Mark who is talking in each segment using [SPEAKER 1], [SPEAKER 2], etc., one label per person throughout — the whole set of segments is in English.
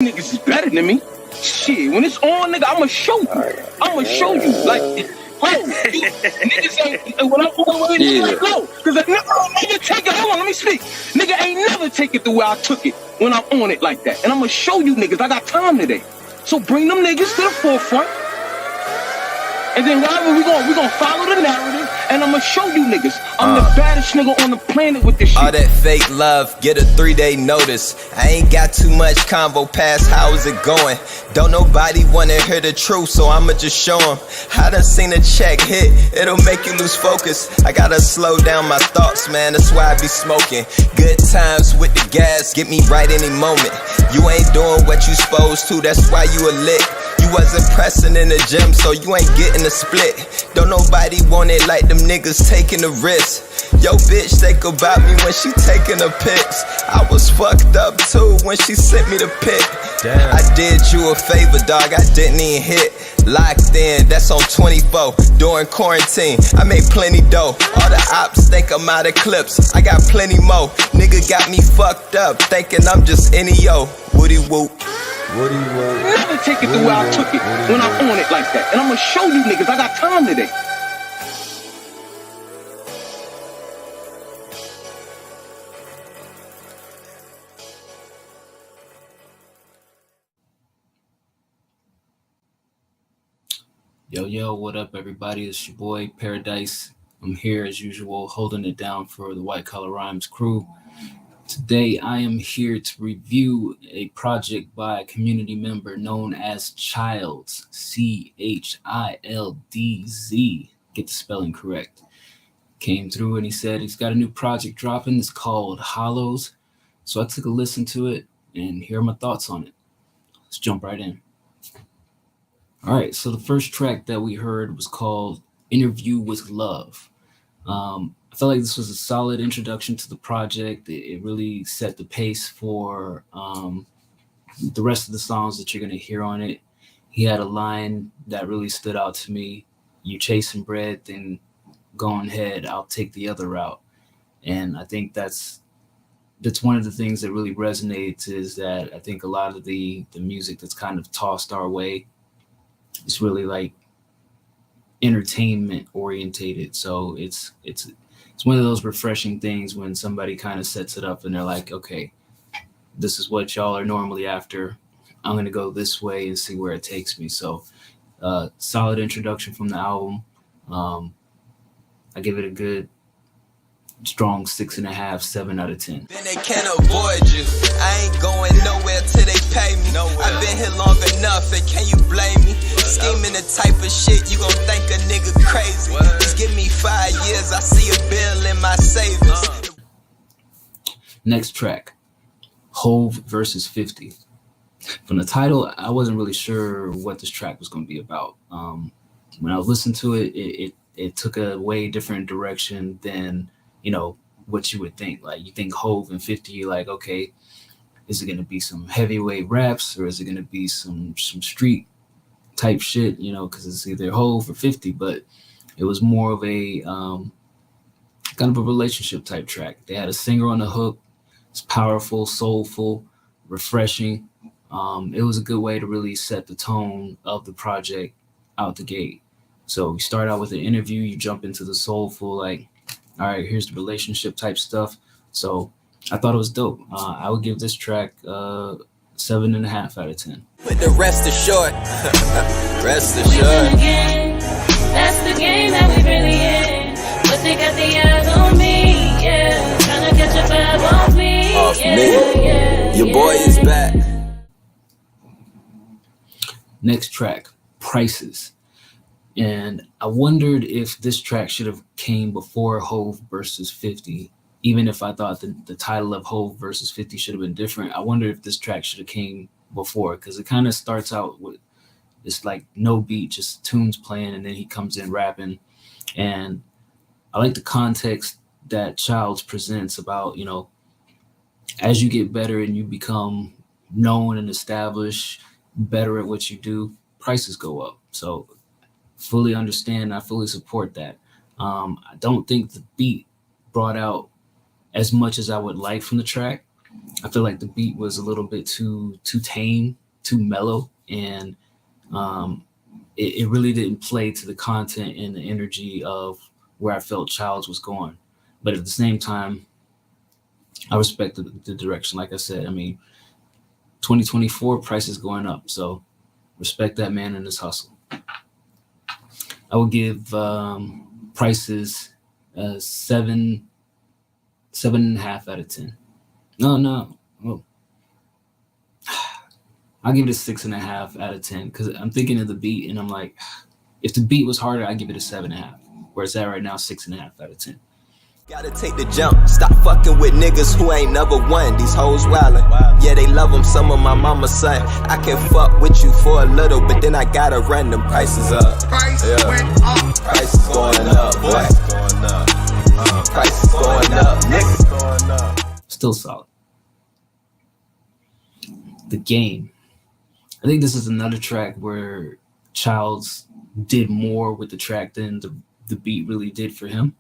[SPEAKER 1] niggas is better than me. Shit, when it's on, nigga, I'ma show you. I'ma show you. Like, bro, niggas ain't, when I'm on the way, niggas go. Cause a nigga take it, hold on, let me speak. Nigga ain't never take it the way I took it when I'm on it like that. And I'ma show you niggas, I got time today. So bring them niggas to the forefront. And then whatever we gonna follow the narrative, and I'ma show you niggas I'm the baddest nigga on the planet with this shit.
[SPEAKER 2] All that fake love, get a 3-day notice. I ain't got too much convo past how is it going. Don't nobody wanna hear the truth, so I'ma just show them. I done seen a check hit, it'll make you lose focus. I gotta slow down my thoughts, man, that's why I be smoking. Good times with the gas, get me right any moment. You ain't doing what you supposed to, that's why you a lick. You wasn't pressing in the gym, so you ain't getting a split. Don't nobody want it like them niggas taking a risk. Yo bitch think about me when she taking her pics. I was fucked up too when she sent me the pic. Damn. I did you a favor, dog, I didn't even hit. Locked in, that's on 24, during quarantine. I made plenty dough, all the ops think I'm out of clips. I got plenty more, nigga got me fucked up, thinking I'm just any yo. Woody whoop.
[SPEAKER 1] Never take it the way I took it when I'm on it like that. And I'ma show you niggas I got time today.
[SPEAKER 3] Yo, what up, everybody? It's your boy Paradise. I'm here as usual, holding it down for the White Collar Rhymes crew. Today, I am here to review a project by a community member known as Childz, Childz. Get the spelling correct. Came through and he said he's got a new project dropping. It's called Hollowz. So I took a listen to it and here are my thoughts on it. Let's jump right in. All right, so the first track that we heard was called Interview with Love. I felt like this was a solid introduction to the project. It really set the pace for the rest of the songs that you're going to hear on it. He had a line that really stood out to me. You chasing bread, then go ahead, I'll take the other route. And I think that's one of the things that really resonates, is that I think a lot of the music that's kind of tossed our way, it's really like entertainment orientated. So it's one of those refreshing things when somebody kind of sets it up and they're like, okay, this is what y'all are normally after. I'm going to go this way and see where it takes me. So solid introduction from the album. I give it a good strong 6.5, 7 out of 10.
[SPEAKER 2] Then they can't avoid you. I ain't going nowhere till they pay me. I've been here long enough, and can you blame me? Scheming the type of shit you gon' think a nigga crazy. Just give me 5 years, I see a bill in my savings.
[SPEAKER 3] Next track, Hov versus 50. From the title, I wasn't really sure what this track was going to be about. When I listened to it, it took a way different direction than, you know, what you would think. Like, you think Hov and 50, you're like, okay, is it going to be some heavyweight raps or is it going to be some street type shit, you know, because it's either Hov or 50, but it was more of a kind of a relationship type track. They had a singer on the hook. It's powerful, soulful, refreshing. It was a good way to really set the tone of the project out the gate. So you start out with an interview, you jump into the soulful, like, all right, here's the relationship type stuff. So I thought it was dope. I would give this track 7.5 out of 10.
[SPEAKER 2] But the rest assured, rest assured.
[SPEAKER 4] That's the game that we really in. But they got the eyes on me, yeah. Trying to catch a vibe off me,
[SPEAKER 2] Yeah. Your boy is back.
[SPEAKER 3] Next track, Prices. And I wondered if this track should have came before Hov versus 50. Even if I thought the title of Hov versus 50 should have been different, I wonder if this track should have came before, because it kind of starts out with it's like no beat, just tunes playing, and then he comes in rapping. And I like the context that Childz presents about, you know, as you get better and you become known and established, better at what you do, prices go up. So fully understand, I fully support that. I don't think the beat brought out as much as I would like from the track, I feel like the beat was a little bit too tame, too mellow, and it really didn't play to the content and the energy of where I felt Childz was going. But at the same time, I respect the direction. Like I said, I mean, 2024 prices going up, so respect that man and his hustle. I would give prices 7.5 out of 10. No. Oh. I'll give it a 6.5 out of 10 because I'm thinking of the beat and I'm like, if the beat was harder, I'd give it a 7.5. Where it's at right now, 6.5 out of 10.
[SPEAKER 2] Gotta take the jump, stop fucking with niggas who ain't never won. These hoes wildin', yeah, they love them, some of my mama's son. I can fuck with you for a little, but then I gotta run them prices up. Prices going up, boy. Prices going up, nigga.
[SPEAKER 3] Still solid. The Game. I think this is another track where Childz did more with the track than the beat really did for him.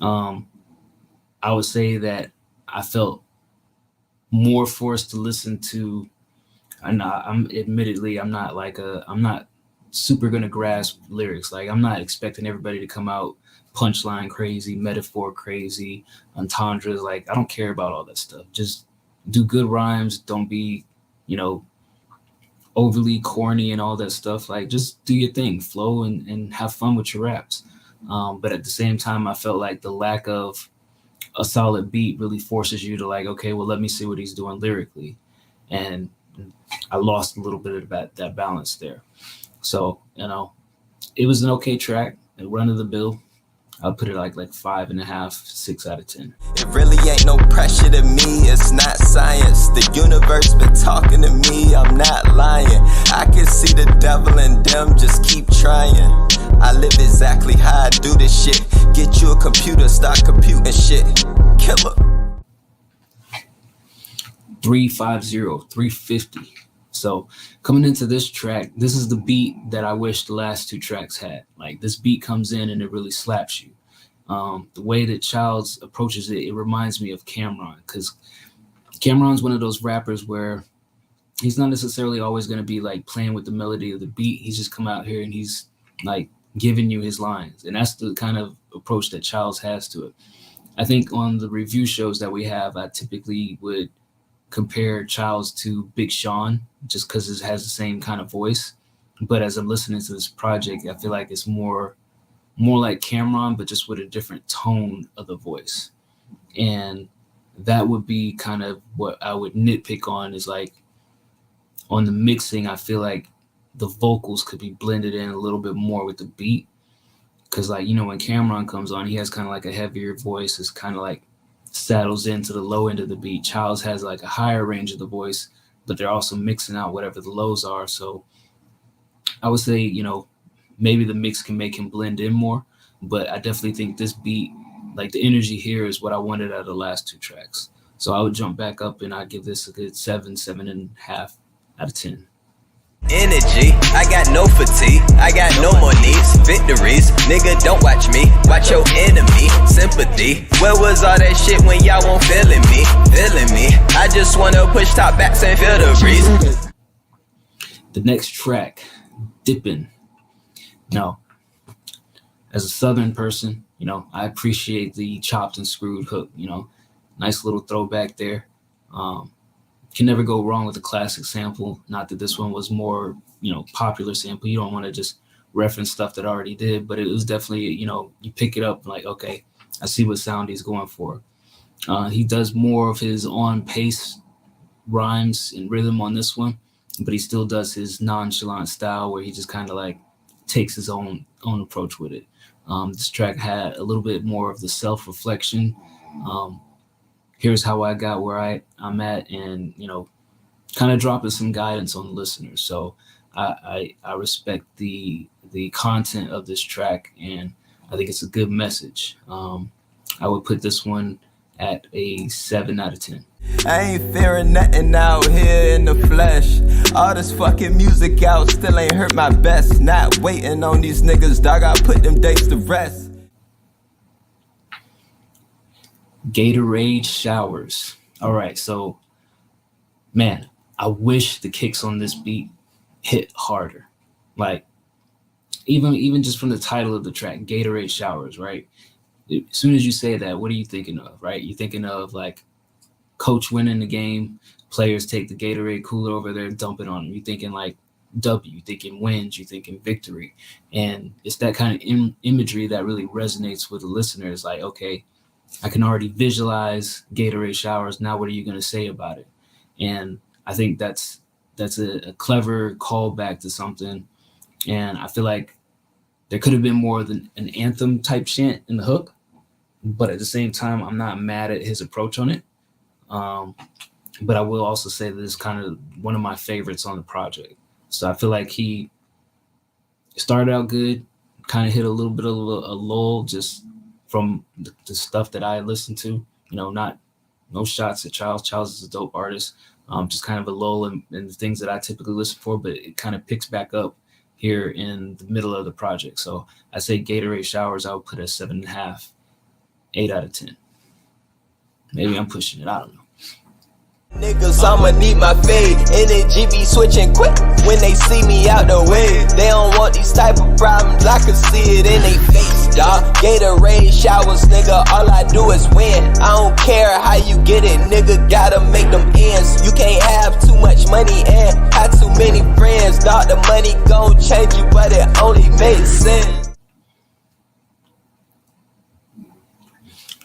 [SPEAKER 3] I would say that I felt more forced to listen to. I'm not super gonna grasp lyrics. Like, I'm not expecting everybody to come out punchline crazy, metaphor crazy, entendres. Like, I don't care about all that stuff. Just do good rhymes. Don't be, overly corny and all that stuff. Like, just do your thing, flow and have fun with your raps. But at the same time, I felt like the lack of a solid beat really forces you to like, okay, well, let me see what he's doing lyrically. And I lost a little bit of that balance there. So, it was an okay track, a run of the mill. I'll put it like 5.5, 6 out of 10.
[SPEAKER 2] It really ain't no pressure to me, it's not science. The universe been talking to me, I'm not lying. I can see the devil in them, just keep trying. I live exactly how I do this shit. Get you a computer, start computing shit. Killer.
[SPEAKER 3] 350. So coming into this track, this is the beat that I wish the last two tracks had. Like, this beat comes in and it really slaps you. The way that Childz approaches it, it reminds me of Cameron, because Cameron's one of those rappers where he's not necessarily always going to be like playing with the melody of the beat. He's just come out here and he's like giving you his lines. And that's the kind of approach that Childz has to it. I think on the review shows that we have, I typically would compare Childz to Big Sean just because it has the same kind of voice. But as I'm listening to this project, I feel like it's more like Cameron, but just with a different tone of the voice. And that would be kind of what I would nitpick on, is like on the mixing, I feel like the vocals could be blended in a little bit more with the beat. Because like, when Cameron comes on, he has kind of like a heavier voice. It's kind of like saddles into the low end of the beat. Childz has like a higher range of the voice, but they're also mixing out whatever the lows are. So I would say, maybe the mix can make him blend in more, but I definitely think this beat, like the energy here, is what I wanted out of the last two tracks. So I would jump back up and I'd give this a good 7.5 out of 10.
[SPEAKER 2] Energy, I got no fatigue, I got no more needs, victories, nigga don't watch me, watch your enemy, sympathy, where was all that shit when y'all won't feeling me, I just wanna push top backs and feel the breeze.
[SPEAKER 3] The next track, Dippin'. Now, as a Southern person, I appreciate the chopped and screwed hook, nice little throwback there. Can never go wrong with a classic sample. Not that this one was more, popular sample. You don't want to just reference stuff that already did, but it was definitely, you pick it up like, okay, I see what sound he's going for. He does more of his on pace rhymes and rhythm on this one, but he still does his nonchalant style where he just kind of like takes his own approach with it. This track had a little bit more of the self-reflection. Here's how I got where I'm at, and kind of dropping some guidance on the listeners. So I respect the content of this track, and I think it's a good message. I would put this one at a 7 out of 10.
[SPEAKER 2] I ain't fearing nothing out here in the flesh. All this fucking music out still ain't hurt my best. Not waiting on these niggas, dog. I put them dates to rest.
[SPEAKER 3] Gatorade Showers. All right, so man, I wish the kicks on this beat hit harder. Like even just from the title of the track, Gatorade Showers, right? As soon as you say that, what are you thinking of, right? You're thinking of like coach winning the game, players take the Gatorade cooler over there and dump it on them. You're thinking like W, you're thinking wins, you're thinking victory. And it's that kind of imagery that really resonates with the listener. It's like, okay, I can already visualize Gatorade showers. Now what are you going to say about it? And I think that's a clever callback to something. And I feel like there could have been more than an anthem type chant in the hook, but at the same time, I'm not mad at his approach on it. But I will also say that it's kind of one of my favorites on the project. So I feel like he started out good, kind of hit a little bit of a lull just from the stuff that I listened to. You know, no shots at Childz. Childz is a dope artist. Just kind of a lull in the things that I typically listen for, but it kind of picks back up here in the middle of the project. So I say Gatorade Showers, I would put a 7.5, 8 out of 10. Maybe I'm pushing it. I don't know.
[SPEAKER 2] Niggas, I'ma need my fade. Energy be switching quick when they see me out the way. They don't want these type of problems, I can see it in they face, dawg. Gatorade showers, nigga, all I do is win. I don't care how you get it, nigga, gotta make them ends. You can't have too much money and have too many friends, dawg. The money gon' change you, but it only makes sense.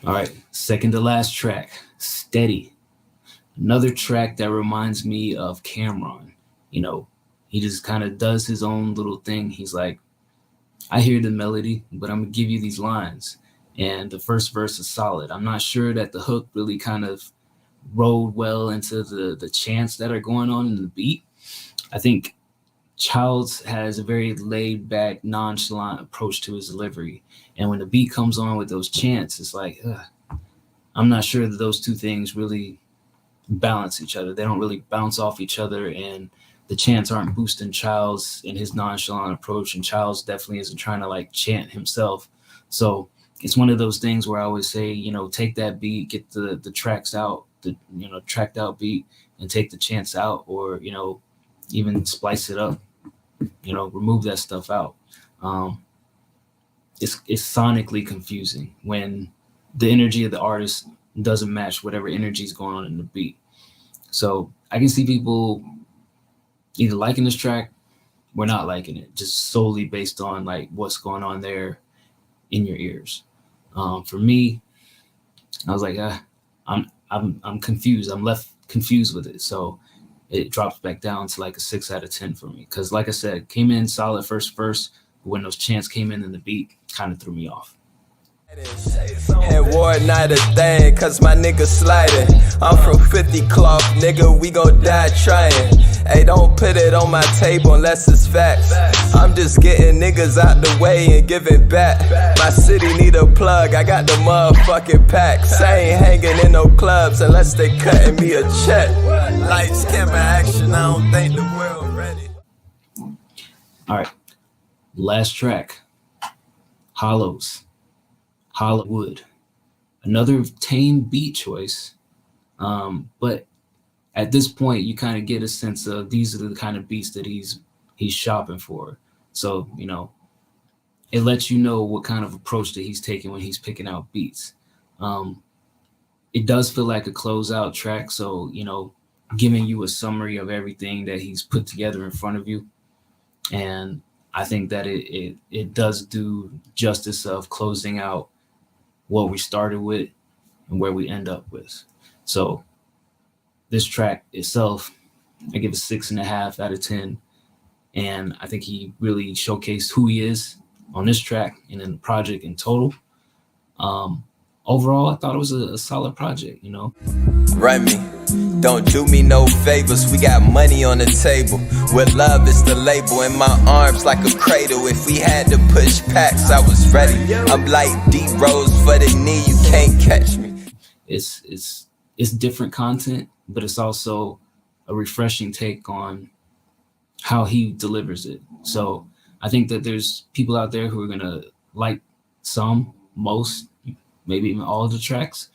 [SPEAKER 3] All right, second to last track, Steady. Another track that reminds me of Cameron. You know, he just kind of does his own little thing. He's like, I hear the melody, but I'm gonna give you these lines. And the first verse is solid. I'm not sure that the hook really kind of rolled well into the chants that are going on in the beat. I think Childz has a very laid back, nonchalant approach to his delivery. And when the beat comes on with those chants, it's like, I'm not sure that those two things really balance each other. They don't really bounce off each other, and the chants aren't boosting Childz in his nonchalant approach, and Childz definitely isn't trying to like chant himself. So it's one of those things where I always say, you know, take that beat, get the tracks out, the, you know, tracked out beat, and take the chants out, or, you know, even splice it up, you know, remove that stuff out. It's sonically confusing when the energy of the artist doesn't match whatever energy is going on in the beat. So I can see people either liking this track or not liking it, just solely based on like what's going on there in your ears. For me, I was like, I'm confused. I'm left confused with it. So it drops back down to like a 6 out of 10 for me. Cause like I said, came in solid first verse, but when those chants came in the beat, kind of threw me off.
[SPEAKER 2] And war not a thing, cause my nigga sliding. I'm from 50 cloth, nigga, we gon' die trying. Hey, don't put it on my table unless it's facts. I'm just getting niggas out the way and giving back. My city need a plug, I got the motherfucking packs. I ain't hanging in no clubs unless they cutting me a check. Lights, camera, action, I don't think the world ready.
[SPEAKER 3] Alright, last track, Hollowz. Hollywood, another tame beat choice, but at this point you kind of get a sense of these are the kind of beats that he's shopping for. So, you know, it lets you know what kind of approach that he's taking when he's picking out beats. It does feel like a closeout track, so, you know, giving you a summary of everything that he's put together in front of you. And I think that it does do justice of closing out what we started with and where we end up with. So this track itself, I give a 6.5 out of 10. And I think he really showcased who he is on this track and in the project in total. Overall, I thought it was a solid project, you know.
[SPEAKER 2] Remy, don't do me no favors, we got money on the table. With love is the label, in my arms like a cradle. If we had to push packs, I was ready. I'm like D-Rose for the knee, you can't catch me.
[SPEAKER 3] It's different content, but it's also a refreshing take on how he delivers it. So I think that there's people out there who are gonna like some, most, maybe even all of the tracks.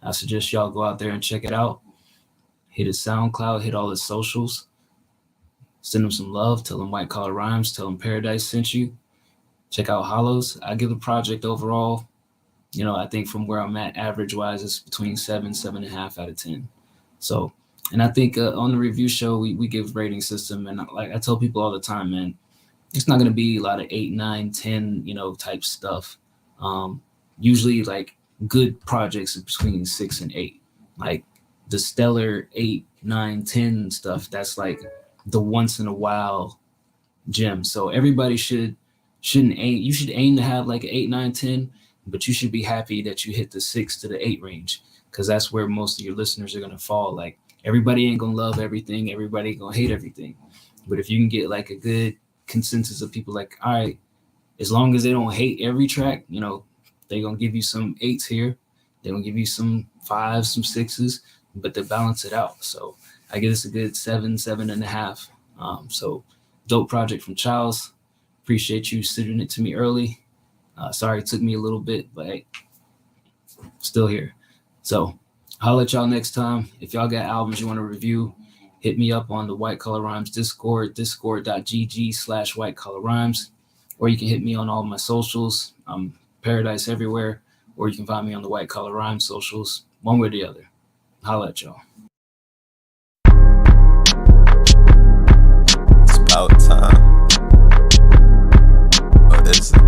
[SPEAKER 3] I suggest y'all go out there and check it out. hit his SoundCloud, hit all his socials. Send him some love. Tell him White Collar Rhymes. Tell him Paradise sent you. Check out Hollowz. I give the project overall, I think from where I'm at, average-wise, it's between 7.5 out of 10. So, and I think on the review show, we give rating system. And like I tell people all the time, man, it's not going to be a lot of 8, 9, 10, type stuff. Usually, like, good projects are between 6 and 8. Like, the stellar 8, 9, 10 stuff, that's like the once in a while gem. So everybody shouldn't aim. You should aim to have like an 8, 9, 10, but you should be happy that you hit the 6 to the 8 range, because that's where most of your listeners are gonna fall. Like, everybody ain't gonna love everything, everybody gonna hate everything. But if you can get like a good consensus of people like, all right, as long as they don't hate every track, they're gonna give you some 8s here, they're gonna give you some 5s, some 6s, but they balance it out. So I give this a good 7, 7.5. So dope project from Childz. Appreciate you sending it to me early. Sorry it took me a little bit, but hey, still here. So I'll let y'all next time. If y'all got albums you want to review, hit me up on the White Collar Rhymes Discord, discord.gg/White Collar Rhymes, or you can hit me on all my socials. I'm Paradise everywhere, or you can find me on the White Collar Rhymes socials, one way or the other. Holla at y'all.
[SPEAKER 2] It's about time. Or is it?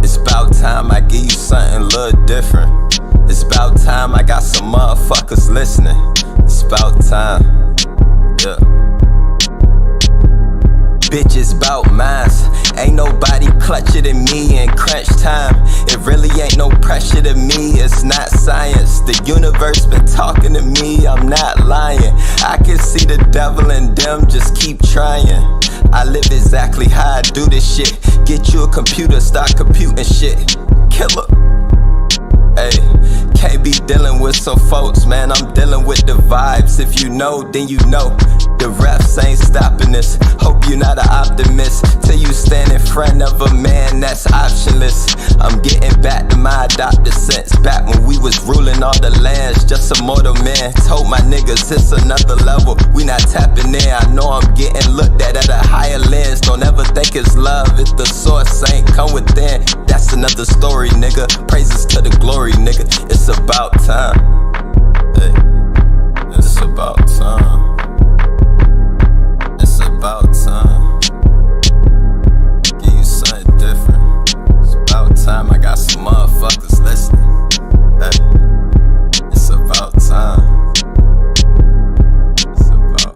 [SPEAKER 2] It's about time I give you something a little different. It's about time I got some motherfuckers listening. It's about time. Yeah. Bitches bout mines. Ain't nobody clutcher than me in crunch time. It really ain't no pressure to me, it's not science. The universe been talking to me, I'm not lying. I can see the devil in them, just keep trying. I live exactly how I do this shit. Get you a computer, start computing shit. Killer. Hey, can't be dealing with some folks, man, I'm dealing with the vibes. If you know, then you know. The refs ain't stopping this. Hope you're not an optimist till you stand in front of a man that's optionless. I'm getting back to my adopted sense. Back when we was ruling all the lands, just a mortal man. Told my niggas it's another level, we not tapping in. I know I'm getting looked at a higher lens. Don't ever think it's love if the source ain't come within. That's another story, nigga. Praises to the glory, nigga. It's about time. Hey, it's about time. It's about time. Give you something different. It's about time I got some motherfuckers listening. Hey, it's about time. It's about.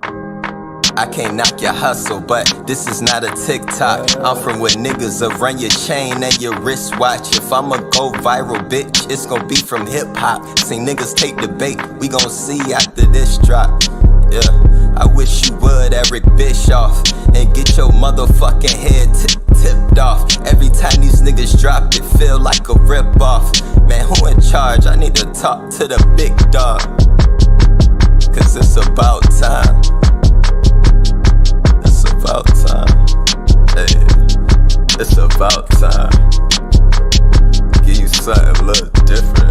[SPEAKER 2] I can't knock your hustle, but this is not a TikTok. I'm from where niggas will run your chain and your wristwatch. If I'ma go viral, bitch, it's gon' be from hip hop. Seen niggas take the bait, we gon' see after this drop. Yeah, I wish you would, Eric Bischoff, and get your motherfucking head tipped off. Every time these niggas drop it, feel like a rip-off. Man, who in charge? I need to talk to the big dog, cause it's about time. It's about time. Hey, it's about time. Give you something a little different.